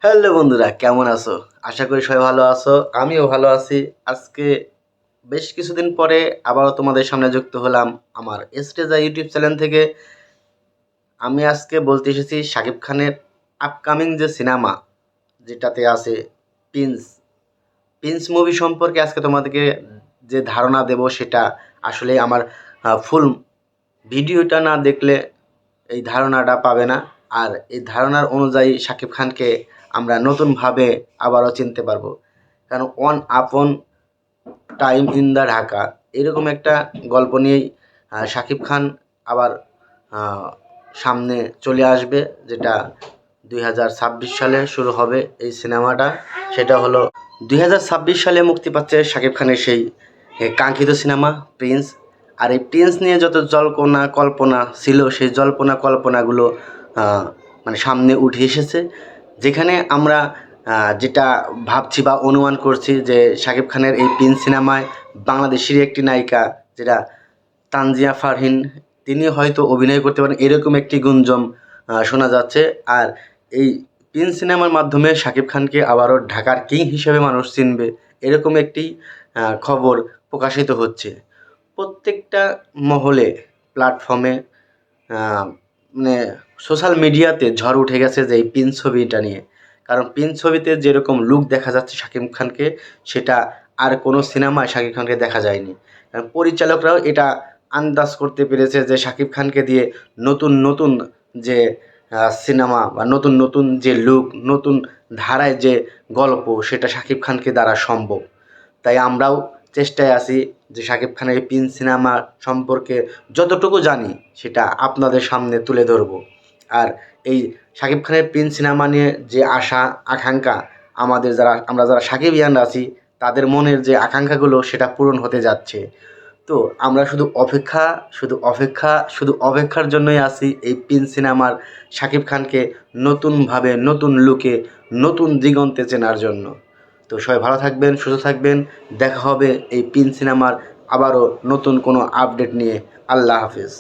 Hello বন্ধুরা, কেমন আছো? আশা করি সবাই ভালো আছো। আমিও ভালো আছি। আজকে বেশ কিছুদিন পরে আবারও তোমাদের সামনে যুক্ত হলাম আমার এস্টেজা ইউটিউব চ্যানেল থেকে। আমি আজকে বলতে এসেছি শাকিব খানের আপকামিং যে সিনেমা, যেটাতে আছে প্রিন্স। প্রিন্স মুভি সম্পর্কে আজকে তোমাদেরকে যে ধারণা দেব সেটা আসলে আমার ফুল ভিডিওটা না দেখলে এই ধারণাটা পাবে না। আর এই ধারণার অনুযায়ী শাকিব খানকে আমরা নতুনভাবে আবারও চিনতে পারবো। কারণ one upon time in the Dhaka এরকম একটা গল্প নিয়েই শাকিব খান আবার আহ, সামনে চলে আসবে, যেটা 2026 সালে শুরু হবে এই সিনেমাটা। সেটা হলো 2026 সালে মুক্তি পাচ্ছে শাকিব খানের সেই কাঙ্ক্ষিত সিনেমা প্রিন্স। আর এই প্রিন্স নিয়ে যত জল্পনা কল্পনা ছিল সেই জল্পনা কল্পনাগুলো আহ, মানে সামনে উঠে এসেছে। যেখানে আমরা যেটা ভাবছি বা অনুমান করছি যে শাকিব খানের এই প্রিন্স সিনেমায় বাংলাদেশেরই একটি নায়িকা, যেটা তানজিয়া ফারহিন, তিনি হয়তো অভিনয় করতে পারেন, এরকম একটি গুঞ্জন শোনা যাচ্ছে। আর এই প্রিন্স সিনেমার মাধ্যমে শাকিব খানকে আবারও ঢাকার কিং হিসেবে মানুষ চিনবে, এরকম একটি খবর প্রকাশিত হচ্ছে। প্রত্যেকটা মহলে, প্ল্যাটফর্মে, মানে সোশ্যাল মিডিয়াতে ঝড় উঠে গেছে যে এই প্রিন্স ছবিটা নিয়ে। কারণ প্রিন্স ছবিতে যেরকম লুক দেখা যাচ্ছে শাকিব খানকে, সেটা আর কোনো সিনেমায় শাকিব খানকে দেখা যায়নি। কারণ পরিচালকরাও এটা আন্দাজ করতে পেরেছে যে শাকিব খানকে দিয়ে নতুন নতুন যে সিনেমা বা নতুন নতুন যে লুক, নতুন ধারায় যে গল্প, সেটা শাকিব খানকে দ্বারা সম্ভব। তাই আমরাও চেষ্টায় আছি যে শাকিব খানের এই প্রিন্স সিনেমা সম্পর্কে যতটুকু জানি সেটা আপনাদের সামনে তুলে ধরব। আর এই শাকিব খানের প্রিন্স সিনেমা নিয়ে যে আশা আকাঙ্ক্ষা, আমরা যারা সাকিবিয়ান আছি, তাদের মনের যে আকাঙ্ক্ষাগুলো সেটা পূরণ হতে যাচ্ছে। তো আমরা শুধু অপেক্ষার জন্যই আছি এই প্রিন্স সিনেমার শাকিব খানকে নতুনভাবে, নতুন লুকে, নতুন দিগন্তে চেনার জন্য। তো সবাই ভালো থাকবেন, সুস্থ থাকবেন। দেখা হবে এই প্রিন্স সিনেমার আবারও নতুন কোনো আপডেট নিয়ে। আল্লাহ হাফেজ।